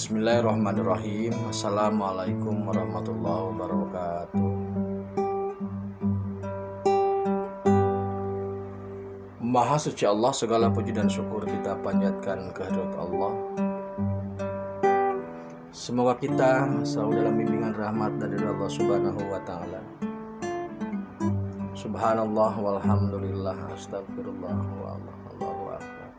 Bismillahirrahmanirrahim. Assalamualaikum warahmatullahi wabarakatuh. Maha suci Allah, segala puji dan syukur kita panjatkan kehadirat Allah. Semoga kita selalu dalam bimbingan rahmat dari Allah Subhanahu wa taala. Subhanallah walhamdulillah astagfirullah wa Allahu akbar.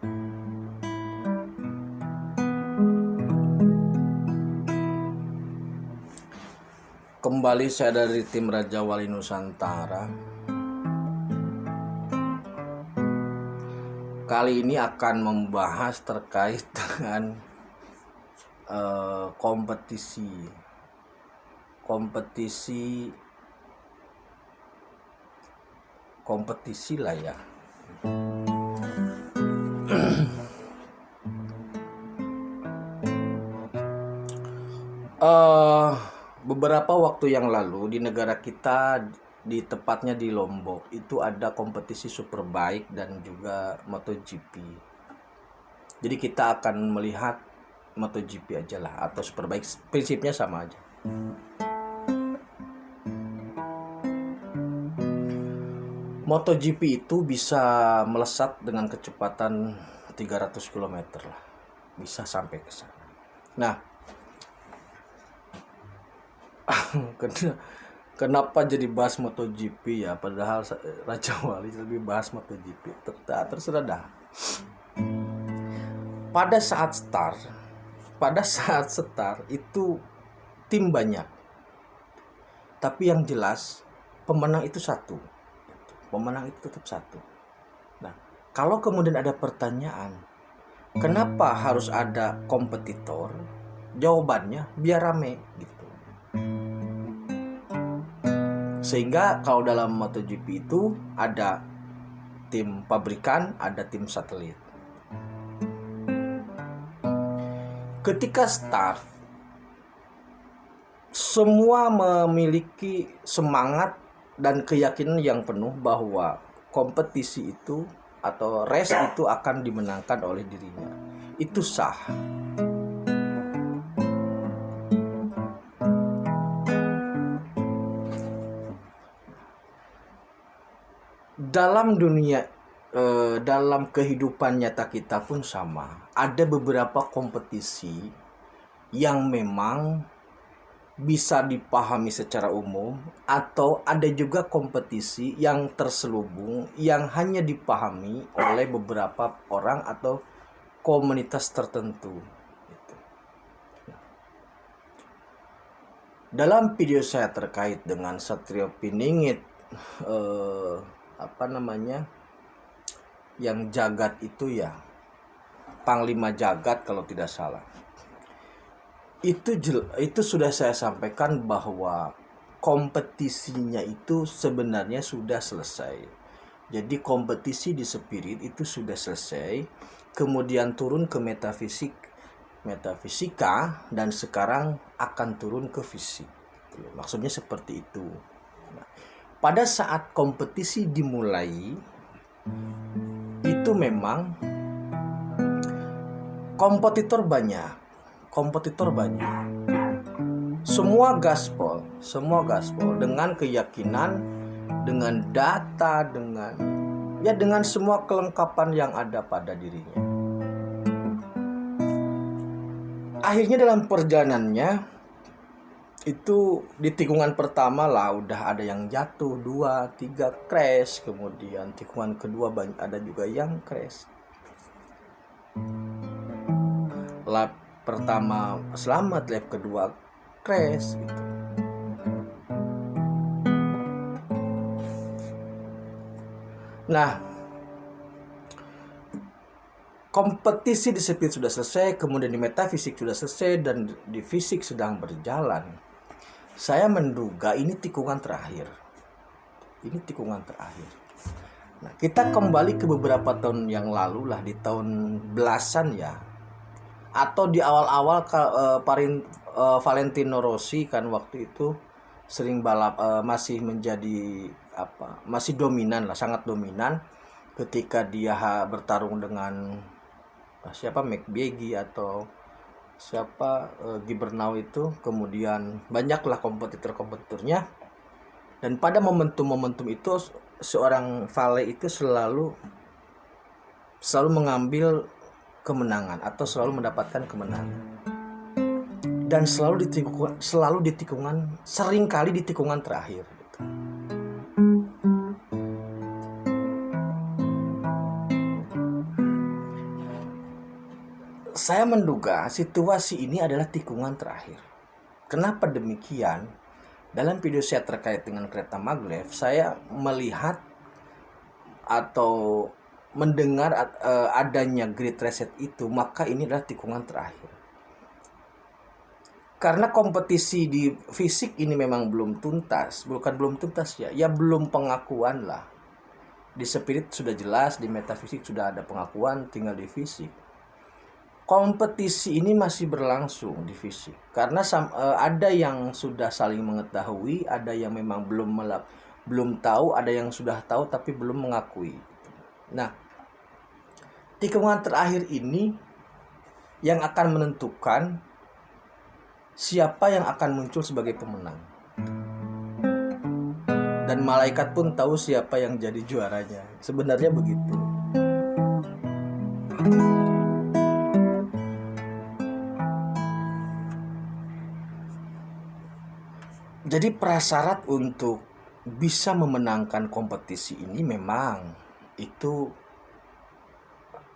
Kembali saya dari tim Raja Wali Nusantara. Kali ini akan membahas terkait dengan kompetisi lah ya. Beberapa waktu yang lalu di negara kita, tepatnya di Lombok, itu ada kompetisi Superbike dan juga MotoGP. Jadi kita akan melihat MotoGP aja lah, atau Superbike, prinsipnya sama aja. MotoGP itu bisa melesat dengan kecepatan 300 km lah, bisa sampai ke sana. Nah, kenapa jadi bahas MotoGP ya? Padahal Raja Wali lebih bahas MotoGP. Terserah dah. Pada saat start itu tim banyak, tapi yang jelas pemenang itu satu. Pemenang itu tetap satu. Nah, kalau kemudian ada pertanyaan, kenapa harus ada kompetitor? Jawabannya biar rame gitu. Sehingga kalau dalam MotoGP itu ada tim pabrikan, ada tim satelit. Ketika start, semua memiliki semangat dan keyakinan yang penuh bahwa kompetisi itu atau race itu akan dimenangkan oleh dirinya. Itu sah. Dalam dunia, dalam kehidupan nyata kita pun sama. Ada beberapa kompetisi yang memang bisa dipahami secara umum, atau ada juga kompetisi yang terselubung yang hanya dipahami oleh beberapa orang atau komunitas tertentu. Dalam video saya terkait dengan Satrio Piningit, yang jagat itu ya, Panglima Jagat kalau tidak salah. Itu sudah saya sampaikan bahwa kompetisinya itu sebenarnya sudah selesai. Jadi kompetisi di spirit itu sudah selesai, kemudian turun ke metafisika, dan sekarang akan turun ke fisik. Maksudnya seperti itu. Nah, pada saat kompetisi dimulai, itu memang kompetitor banyak. Semua gaspol dengan keyakinan, dengan data, dengan semua kelengkapan yang ada pada dirinya. Akhirnya dalam perjalanannya itu di tikungan pertama lah udah ada yang jatuh, 2, 3 crash, kemudian tikungan kedua ada juga yang crash. Lap pertama selamat, lap kedua crash gitu. Nah, kompetisi di speed sudah selesai, kemudian di metafisik sudah selesai, dan di fisik sedang berjalan. Saya menduga ini tikungan terakhir. Nah, kita kembali ke beberapa tahun yang lalu lah, di tahun belasan ya, atau di awal-awal Valentino Rossi kan waktu itu sering balap, masih menjadi masih dominan lah, sangat dominan ketika dia bertarung dengan siapa, McBeggy atau Gibernau itu, kemudian banyaklah kompetitornya, dan pada momentum-momentum itu seorang Vale itu selalu mengambil kemenangan atau selalu mendapatkan kemenangan, dan seringkali di tikungan terakhir gitu. Saya menduga situasi ini adalah tikungan terakhir. Kenapa demikian? Dalam video saya terkait dengan kereta maglev, saya melihat atau mendengar adanya grid reset itu, maka ini adalah tikungan terakhir. Karena kompetisi di fisik ini memang belum tuntas, ya belum pengakuan lah. Di spirit sudah jelas, di metafisik sudah ada pengakuan, tinggal di fisik. Kompetisi ini masih berlangsung di fisik, karena ada yang sudah saling mengetahui, ada yang memang belum tahu, ada yang sudah tahu tapi belum mengakui. Nah, tikungan terakhir ini yang akan menentukan siapa yang akan muncul sebagai pemenang, dan malaikat pun tahu siapa yang jadi juaranya. Sebenarnya begitu. Jadi prasyarat untuk bisa memenangkan kompetisi ini memang itu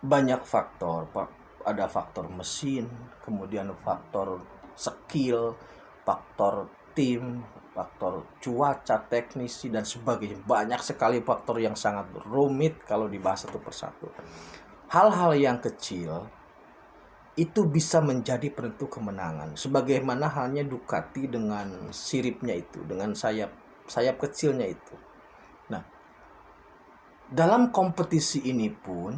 banyak faktor. Ada faktor mesin, kemudian faktor skill, faktor tim, faktor cuaca, teknisi, dan sebagainya. Banyak sekali faktor yang sangat rumit kalau dibahas satu persatu. Hal-hal yang kecil itu bisa menjadi penentu kemenangan. Sebagaimana halnya Ducati dengan siripnya itu, dengan sayap kecilnya itu. Nah, dalam kompetisi ini pun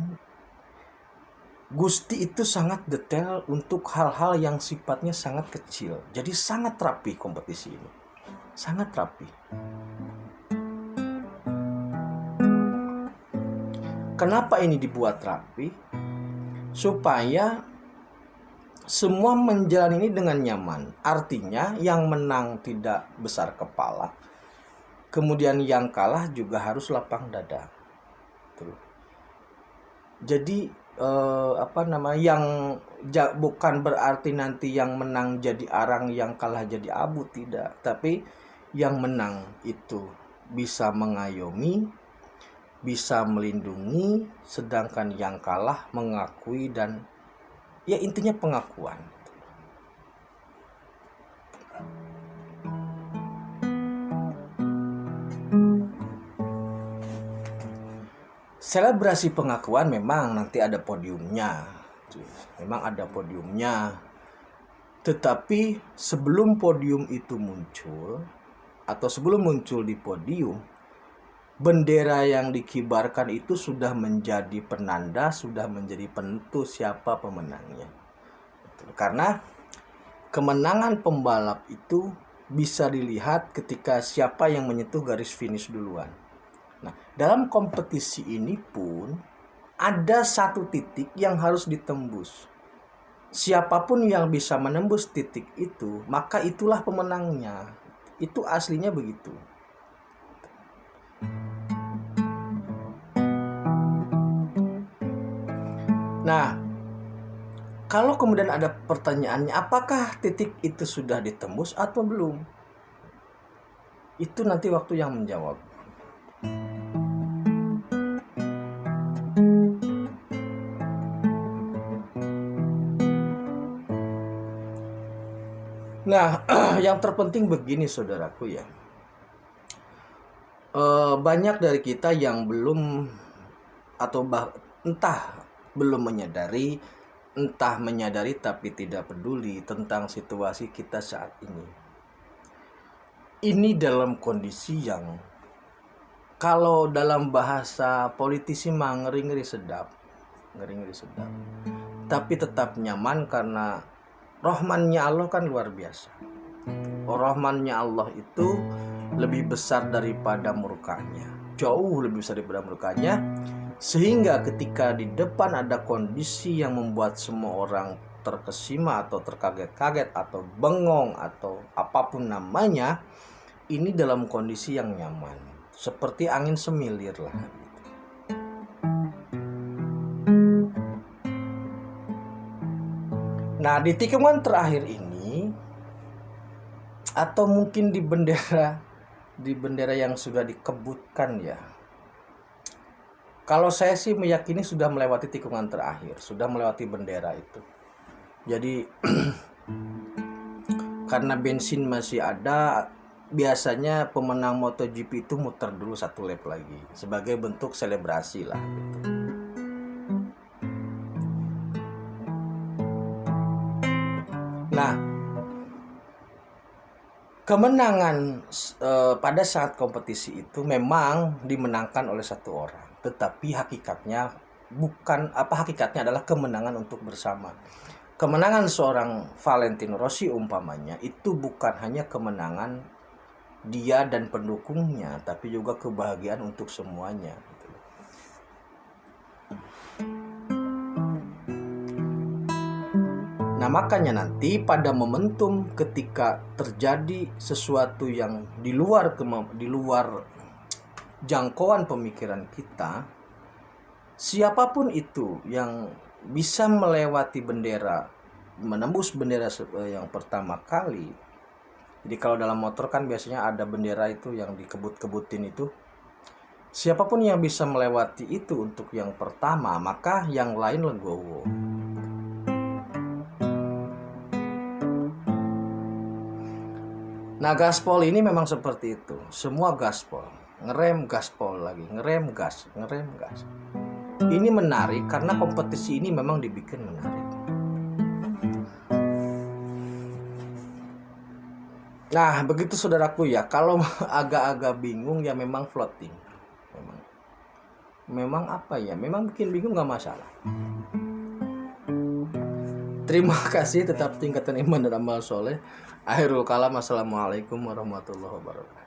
Gusti itu sangat detail untuk hal-hal yang sifatnya sangat kecil. Jadi sangat rapi kompetisi ini. Sangat rapi. Kenapa ini dibuat rapi? Supaya semua menjalani ini dengan nyaman. Artinya yang menang tidak besar kepala, kemudian yang kalah juga harus lapang dada. Jadi bukan berarti nanti yang menang jadi arang, yang kalah jadi abu, tidak. Tapi yang menang itu bisa mengayomi, bisa melindungi, sedangkan yang kalah mengakui, dan ya intinya pengakuan. Selebrasi pengakuan memang nanti ada podiumnya. Tetapi sebelum podium itu muncul, atau sebelum muncul di podium, bendera yang dikibarkan itu sudah menjadi penanda, sudah menjadi penentu siapa pemenangnya. Karena kemenangan pembalap itu bisa dilihat ketika siapa yang menyentuh garis finish duluan. Nah, dalam kompetisi ini pun ada satu titik yang harus ditembus. Siapapun yang bisa menembus titik itu, maka itulah pemenangnya. Itu aslinya begitu. Nah, kalau kemudian ada pertanyaannya, apakah titik itu sudah ditembus atau belum? Itu nanti waktu yang menjawab. Nah, yang terpenting begini saudaraku ya. Banyak dari kita yang belum atau entah belum menyadari, entah menyadari tapi tidak peduli tentang situasi kita saat ini. Ini dalam kondisi yang kalau dalam bahasa politisi mah ngeri-ngeri sedap. Tapi tetap nyaman karena rahmannya Allah kan luar biasa. Rahmannya Allah itu lebih besar daripada murkanya. Jauh lebih besar daripada murkanya. Sehingga ketika di depan ada kondisi yang membuat semua orang terkesima atau terkaget-kaget atau bengong atau apapun namanya, ini dalam kondisi yang nyaman, seperti angin semilir lah. Nah, di tikungan terakhir ini, atau mungkin di bendera yang sudah dikebutkan ya, kalau saya sih meyakini sudah melewati tikungan terakhir, sudah melewati bendera itu. Jadi karena bensin masih ada, biasanya pemenang MotoGP itu muter dulu 1 lap lagi sebagai bentuk selebrasi lah gitu. Nah, kemenangan pada saat kompetisi itu memang dimenangkan oleh satu orang, tetapi hakikatnya adalah kemenangan untuk bersama. Kemenangan seorang Valentino Rossi umpamanya itu bukan hanya kemenangan dia dan pendukungnya, tapi juga kebahagiaan untuk semuanya. Nah, makanya nanti pada momentum ketika terjadi sesuatu yang di luar jangkauan pemikiran kita, siapapun itu yang bisa melewati bendera, menembus bendera yang pertama kali. Jadi kalau dalam motor kan biasanya ada bendera itu yang dikebut-kebutin itu. Siapapun yang bisa melewati itu untuk yang pertama, maka yang lain legowo. Nah, gaspol ini memang seperti itu. Semua gaspol, ngerem gaspol lagi, ngerem gas. Ini menarik karena kompetisi ini memang dibikin menarik. Nah, begitu saudaraku ya. Kalau agak-agak bingung ya memang floating. Memang apa ya? Memang bikin bingung gak masalah. Terima kasih, tetap tingkatkan iman dan amal soleh. Akhirul kalam, assalamualaikum warahmatullahi wabarakatuh.